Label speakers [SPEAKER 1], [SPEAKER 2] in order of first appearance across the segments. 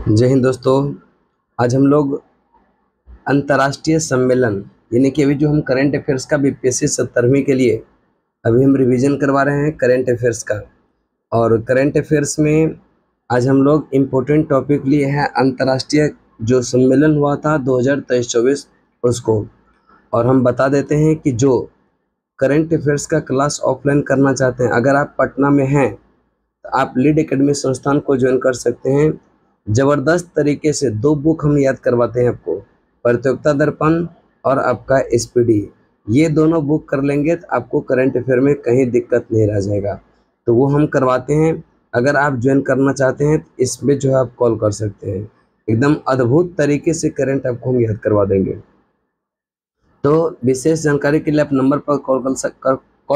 [SPEAKER 1] जय हिंद दोस्तों। आज हम लोग अंतर्राष्ट्रीय सम्मेलन यानी कि अभी जो हम करंट अफेयर्स का बीपीएससी 70वीं के लिए अभी हम रिवीजन करवा रहे हैं करंट अफेयर्स का। और करंट अफेयर्स में आज हम लोग इम्पोर्टेंट टॉपिक लिए हैं अंतर्राष्ट्रीय जो सम्मेलन हुआ था 2023-24 उसको। और हम बता देते हैं कि जो करंट अफेयर्स का क्लास ऑफलाइन करना चाहते हैं, अगर आप पटना में हैं तो आप लीड एकेडमी संस्थान को ज्वाइन कर सकते हैं। ज़बरदस्त तरीके से 2 बुक हम याद करवाते हैं आपको, प्रतियोगिता दर्पण और आपका एसपीडी। ये दोनों बुक कर लेंगे तो आपको करंट अफेयर में कहीं दिक्कत नहीं रह जाएगा, तो वो हम करवाते हैं। अगर आप ज्वाइन करना चाहते हैं तो इसमें जो है आप कॉल कर सकते हैं। एकदम अद्भुत तरीके से करंट आपको हम याद करवा देंगे। तो विशेष जानकारी के लिए आप नंबर पर कॉल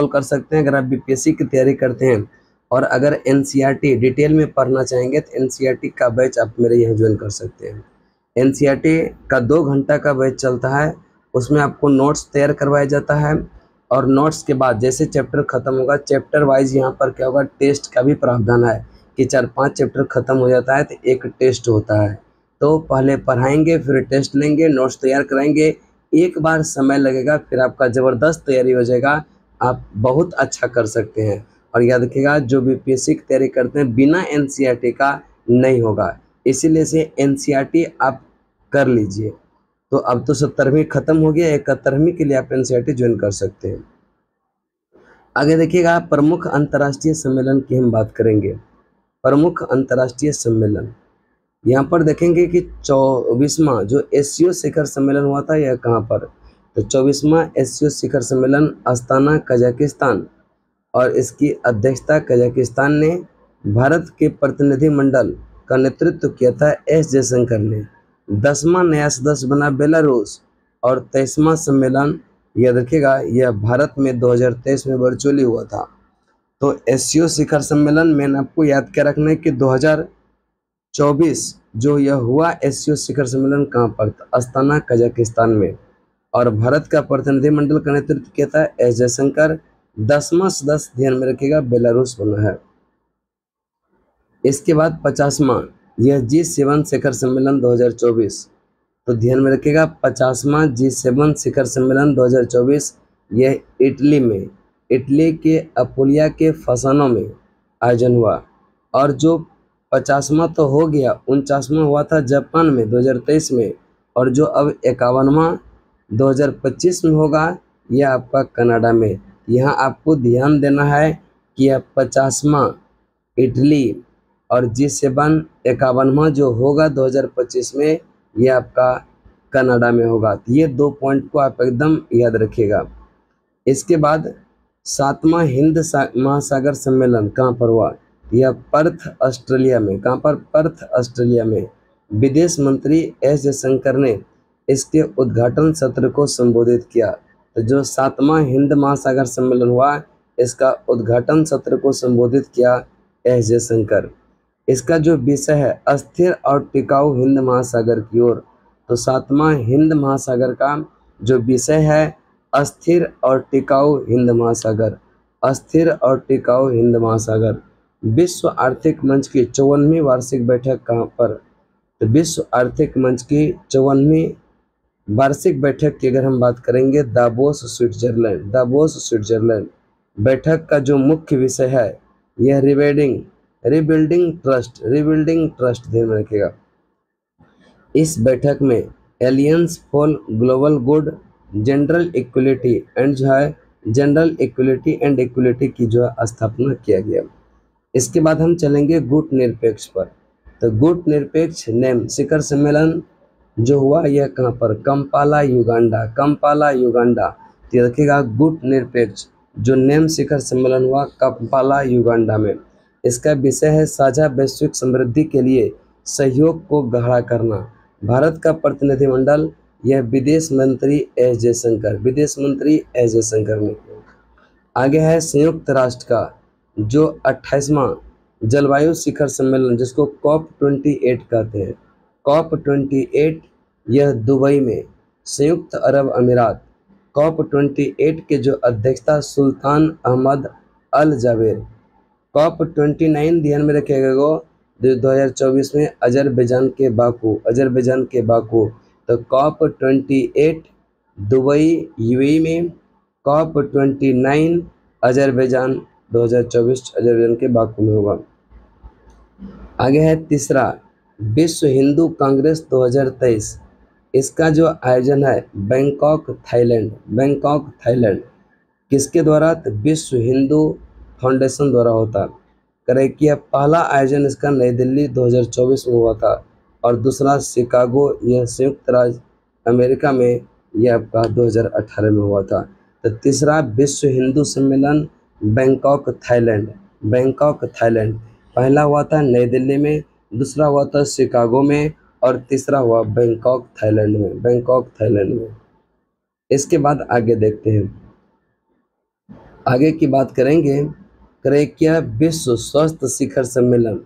[SPEAKER 1] कर सकते हैं अगर आप बीपीएससी की तैयारी करते हैं। और अगर एनसीईआरटी डिटेल में पढ़ना चाहेंगे तो एनसीईआरटी का बैच आप मेरे यहाँ ज्वाइन कर सकते हैं। एनसीईआरटी का 2 घंटा का बैच चलता है, उसमें आपको नोट्स तैयार करवाया जाता है। और नोट्स के बाद जैसे चैप्टर ख़त्म होगा, चैप्टर वाइज यहाँ पर क्या होगा, टेस्ट का भी प्रावधान है कि 4-5 चैप्टर ख़त्म हो जाता है तो एक टेस्ट होता है। तो पहले पढ़ाएंगे, फिर टेस्ट लेंगे, नोट्स तैयार कराएंगे। एक बार समय लगेगा, फिर आपका ज़बरदस्त तैयारी हो जाएगा, आप बहुत अच्छा कर सकते हैं। और याद रखिएगा, जो बीपीएससी की तैयारी करते हैं बिना एनसीईआरटी का नहीं होगा, इसीलिए से एनसीईआरटी आप कर लीजिए। तो अब तो 70वीं खत्म हो गया, 71वीं के लिए आप एनसीईआरटी ज्वाइन कर सकते हैं। आगे देखिएगा, प्रमुख अंतर्राष्ट्रीय सम्मेलन की हम बात करेंगे। प्रमुख अंतर्राष्ट्रीय सम्मेलन यहाँ पर देखेंगे कि 24वां जो एससीओ शिखर सम्मेलन हुआ था, यह कहाँ पर, तो 24वां एससीओ शिखर सम्मेलन अस्ताना कजाकिस्तान, और इसकी अध्यक्षता कजाकिस्तान ने, भारत के प्रतिनिधिमंडल का नेतृत्व किया था एस जयशंकर ने। 10वां नया सदस्य बना बेलारूस। और 23वां सम्मेलन याद रखिएगा, यह भारत में 2023 में वर्चुअली हुआ था। तो एससीओ शिखर सम्मेलन में आपको याद क्या रखना है कि 2024 जो यह हुआ एससीओ शिखर सम्मेलन कहाँ पर था, अस्ताना कजाकिस्तान में। और भारत का प्रतिनिधिमंडल का नेतृत्व किया था एस जयशंकर। 10वां सदस्य ध्यान में रखिएगा बेलारूस बना है। इसके बाद 50वां यह G7 शिखर सम्मेलन 2024, तो ध्यान में रखिएगा 50वां G7 शिखर सम्मेलन 2024 यह इटली में, इटली के अपुलिया के फसानो में आयोजन हुआ। और जो 50वां तो हो गया, 49वां हुआ था जापान में 2023 में। और जो अब 51वां 2025 में होगा, यह आपका कनाडा में। यहाँ आपको ध्यान देना है कि यह 50वां इटली और G7 51वां जो होगा 2025 में, यह आपका कनाडा में होगा। तो ये 2 पॉइंट को आप एकदम याद रखिएगा। इसके बाद 7वां हिंद महासागर सम्मेलन कहाँ पर हुआ, यह पर्थ ऑस्ट्रेलिया में। कहाँ पर, पर्थ ऑस्ट्रेलिया में। विदेश मंत्री एस जयशंकर ने इसके उद्घाटन सत्र को संबोधित किया। तो जो 7वां हिंद महासागर सम्मेलन हुआ, इसका उद्घाटन सत्र को संबोधित किया एस जयशंकर। इसका जो विषय है अस्थिर और टिकाऊ हिंद महासागर की ओर। तो 7वां हिंद महासागर का जो विषय है अस्थिर और टिकाऊ हिंद महासागर, अस्थिर और टिकाऊ हिंद महासागर। विश्व आर्थिक मंच की 54वीं वार्षिक बैठक कहाँ पर, तो विश्व आर्थिक मंच की 54वीं वार्षिक बैठक की अगर हम बात करेंगे, दावोस स्विट्जरलैंड, दावोस स्विट्जरलैंड। बैठक का जो मुख्य विषय है यह रिबिल्डिंग ट्रस्ट ध्यान में रखिएगा। इस बैठक में aliens for global good, general equality and equality की जो है स्थापना किया गया। इसके बाद हम चलेंगे गुट निरपेक्ष पर। तो गुट निरपेक्ष नेम शिखर सम्मेलन जो हुआ, यह कहाँ पर, कंपाला युगांडा, कंपाला युगांडा। तो रखिएगा गुट निरपेक्ष जो नेम शिखर सम्मेलन हुआ कंपाला युगांडा में। इसका विषय है साझा वैश्विक समृद्धि के लिए सहयोग को गहरा करना। भारत का प्रतिनिधिमंडल यह विदेश मंत्री एस जयशंकर, विदेश मंत्री एस जयशंकर ने। आगे है संयुक्त राष्ट्र का जो 28वां जलवायु शिखर सम्मेलन जिसको COP28 कहते हैं, COP28 यह दुबई में, संयुक्त अरब अमीरात। COP28 के जो अध्यक्षता सुल्तान अहमद अल जाबेर। COP29 ध्यान में रखिएगा, 2024 में अजरबैजान के बाकू। तो COP28 दुबई यूएई में, COP29 अजरबैजान 2024 अजरबैजान के बाकू में होगा। आगे है तीसरा, विश्व हिंदू कांग्रेस 2023। इसका जो आयोजन है बैंकॉक थाईलैंड। किसके द्वारा? तो विश्व हिंदू फाउंडेशन द्वारा होता। करे कि यह पहला आयोजन इसका नई दिल्ली 2024 में हुआ था और दूसरा शिकागो, यह संयुक्त राज्य अमेरिका में, यह आपका 2018 में हुआ था। तो तीसरा विश्व हिंदू सम्मेलन बैंकॉक थाईलैंड। पहला हुआ था नई दिल्ली में, दूसरा हुआ था शिकागो में और तीसरा हुआ बैंकॉक थाईलैंड में। इसके बाद आगे देखते हैं, आगे की बात करेंगे। क्या विश्व स्वास्थ्य शिखर सम्मेलन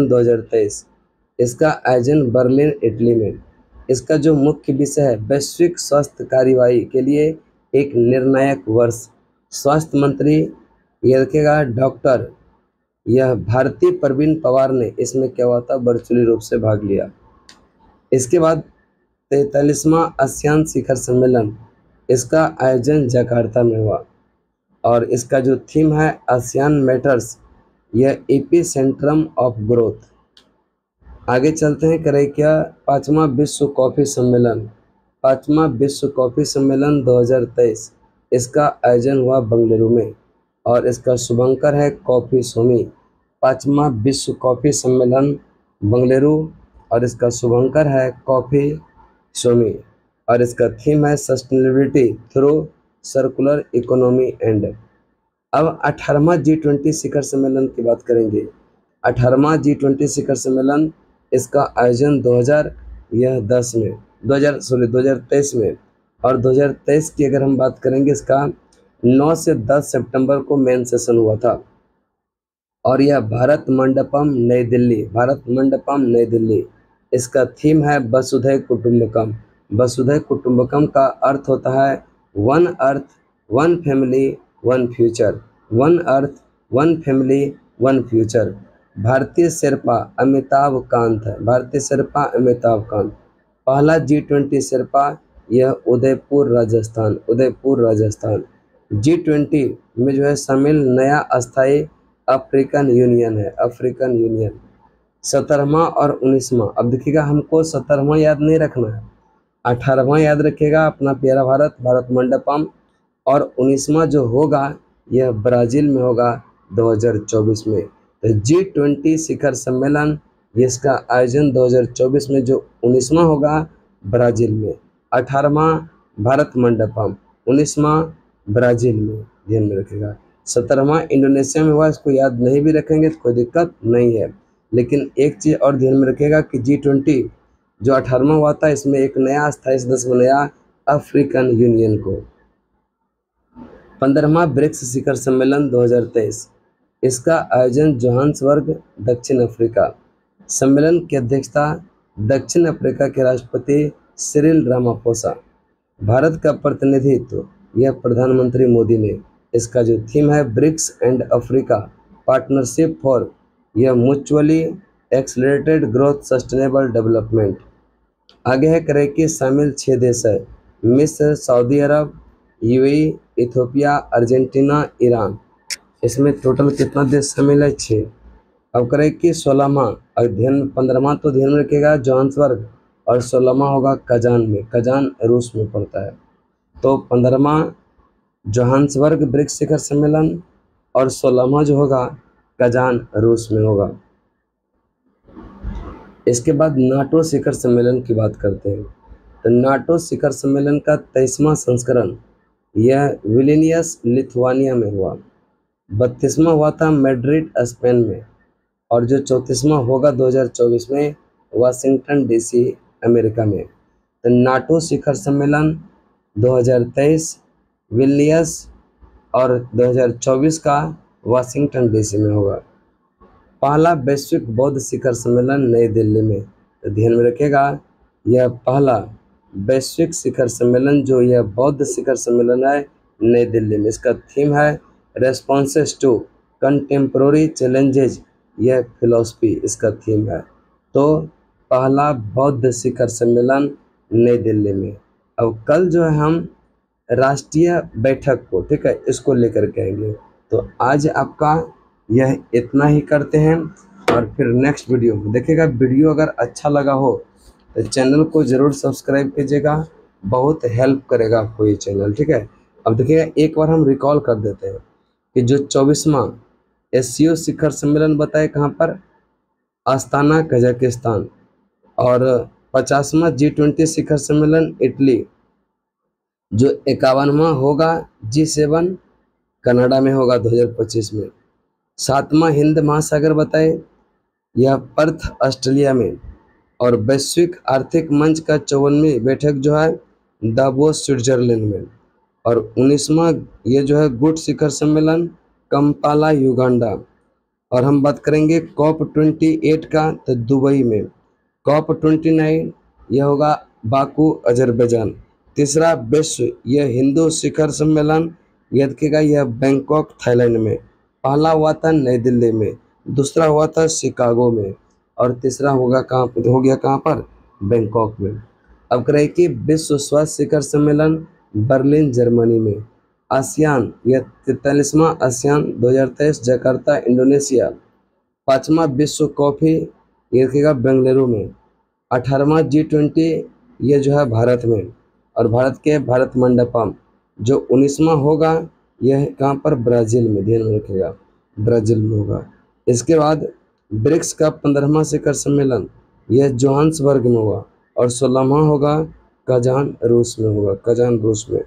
[SPEAKER 1] 2023। इसका आयोजन बर्लिन इटली में। इसका जो मुख्य विषय है वैश्विक स्वास्थ्य कार्यवाही के लिए एक निर्णायक वर्ष। स्वास्थ्य मंत्री यह रखेगा डॉक्टर, यह भारतीय प्रवीण पवार ने इसमें क्या हुआ था, वर्चुअली रूप से भाग लिया। इसके बाद 43वां आसियान शिखर सम्मेलन, इसका आयोजन जकार्ता में हुआ और इसका जो थीम है आसियान मैटर्स, यह एपी सेंट्रम ऑफ ग्रोथ। आगे चलते हैं, करें क्या पाँचवा विश्व कॉफ़ी सम्मेलन 2023। इसका आयोजन हुआ बेंगलुरु में और इसका शुभंकर है कॉफ़ी स्वामी। पाँचवा विश्व कॉफ़ी सम्मेलन बेंगलुरु और इसका शुभंकर है कॉफ़ी स्वामी और इसका थीम है sustainability through circular economy and. अब 18वां G20 शिखर सम्मेलन की बात करेंगे। 18वां G20 शिखर सम्मेलन, इसका आयोजन 2023 में और 2023 की अगर हम बात करेंगे, इसका 9 से 10 सितंबर को मेन सेशन हुआ था और यह भारत मंडपम नई दिल्ली। इसका थीम है वसुधैव कुटुंबकम का अर्थ होता है one earth one family one future. भारतीय शेर्पा अमिताभ कांत। पहला G20 शेर्पा, यह उदयपुर राजस्थान। G20 में जो है शामिल नया अस्थायी अफ्रीकन यूनियन। 17वां और 19वां, अब देखिएगा हमको 17वां याद नहीं रखना है, 18वां याद रखिएगा अपना प्यारा भारत मंडपम, और 19वां जो होगा यह ब्राज़ील में होगा 2024 में। तो G20 शिखर सम्मेलन, इसका आयोजन 2024 में जो 19वां होगा ब्राज़ील में, 18वां भारत मंडपम, 19वां ब्राज़ील में, ध्यान में रखिएगा। 17वां इंडोनेशिया में हुआ, इसको याद नहीं भी रखेंगे तो कोई दिक्कत नहीं है, लेकिन एक चीज़ और ध्यान में रखिएगा कि G20 जो 18वां हुआ था, इसमें एक नया अस्थायी सदस्य बनाया अफ्रीकन यूनियन को। 15वां ब्रिक्स शिखर सम्मेलन 2023। इसका आयोजन जोहान्सबर्ग, दक्षिण अफ्रीका। सम्मेलन की अध्यक्षता दक्षिण अफ्रीका के राष्ट्रपति सिरिल रामाफोसा। भारत का प्रतिनिधित्व यह प्रधानमंत्री मोदी ने। इसका जो थीम है BRICS and Africa partnership for यह mutually accelerated growth sustainable development. आगे है करे कि शामिल 6 देश है मिस्र, सऊदी अरब, यूएई, इथियोपिया, अर्जेंटीना, ईरान। इसमें टोटल कितना देश शामिल है? 6। अब करें कि 16वां अध्ययन, 15वां तो ध्यान में रखिएगा जोहान्सबर्ग और 16वां होगा कजान में। कजान रूस में पड़ता है। तो 15वां जोहान्सबर्ग ब्रिक्स शिखर सम्मेलन और 16वां जो होगा कजान रूस में होगा। इसके बाद नाटो शिखर सम्मेलन की बात करते हैं। तो नाटो शिखर सम्मेलन का 23वां संस्करण यह विलिनियस लिथुआनिया में हुआ। 32वां हुआ था मैड्रिड स्पेन में और जो 34वां होगा 2024 में वाशिंगटन डीसी अमेरिका में। तो नाटो शिखर सम्मेलन 2023 विलिनियस और 2024 का वाशिंगटन डीसी में होगा। पहला वैश्विक बौद्ध शिखर सम्मेलन नई दिल्ली में। तो ध्यान में रखिएगा यह पहला वैश्विक शिखर सम्मेलन जो यह बौद्ध शिखर सम्मेलन है नई दिल्ली में। इसका थीम है रेस्पॉन्सेस टू कंटेम्प्रोरी चैलेंजेज यह फिलॉसफी इसका थीम है। तो पहला बौद्ध शिखर सम्मेलन नई दिल्ली में। अब कल जो है हम राष्ट्रीय बैठक को, ठीक है, इसको लेकर के आएंगे। तो आज आपका यह इतना ही करते हैं, और फिर नेक्स्ट वीडियो में देखिएगा। वीडियो अगर अच्छा लगा हो तो चैनल को ज़रूर सब्सक्राइब कीजिएगा, बहुत हेल्प करेगा आपको ये चैनल, ठीक है। अब देखिएगा, एक बार हम रिकॉल कर देते हैं कि जो 24वां एससीओ शिखर सम्मेलन बताए कहाँ पर, आस्ताना कजाकिस्तान, और 50वां G20 शिखर सम्मेलन इटली, जो 51वां होगा G7 कनाडा में होगा 2025 में। 7वां हिंद महासागर बताए, यह पर्थ ऑस्ट्रेलिया में, और वैश्विक आर्थिक मंच का 54वीं बैठक जो है दावोस स्विट्जरलैंड में, और 19वां ये जो है गुट शिखर सम्मेलन कंपाला युगांडा। और हम बात करेंगे COP28 का, तो दुबई में। COP29 यह होगा बाकू अजरबैजान। तीसरा विश्व यह हिंदू शिखर सम्मेलन, यह देखिएगा, यह बैंकॉक थाईलैंड में। पहला हुआ था नई दिल्ली में, दूसरा हुआ था शिकागो में, और तीसरा होगा कहाँ हो गया, कहाँ पर, बैंकॉक में। अब करें कि विश्व स्वास्थ्य शिखर सम्मेलन बर्लिन जर्मनी में। आसियान यह 43वां आसियान 2023 जकार्ता इंडोनेशिया। 5वां विश्व कॉफ़ी ये देखिएगा बेंगलुरु में। 18वां G20 ये जो है भारत में, और भारत के भारत मंडपम। जो 19वां होगा यह कहाँ पर, ब्राज़ील में, ध्यान में रखिएगा, ब्राज़ील में होगा। इसके बाद ब्रिक्स का 15वां शिखर सम्मेलन यह जोहान्सबर्ग में होगा, और 16वां होगा कजान रूस में होगा, कजान रूस में।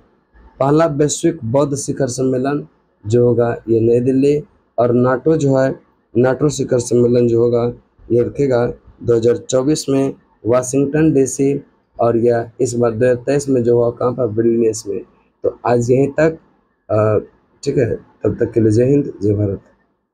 [SPEAKER 1] पहला वैश्विक बौद्ध शिखर सम्मेलन जो होगा ये नई दिल्ली, और नाटो जो है, नाटो शिखर सम्मेलन जो होगा ये रखेगा 2024 में वाशिंगटन DC, और यह इस बार 2023 में जो हुआ कहाँ पर, विल्नियस में। तो आज यहीं तक, ठीक है, तब तक के लिए जय हिंद जय भारत।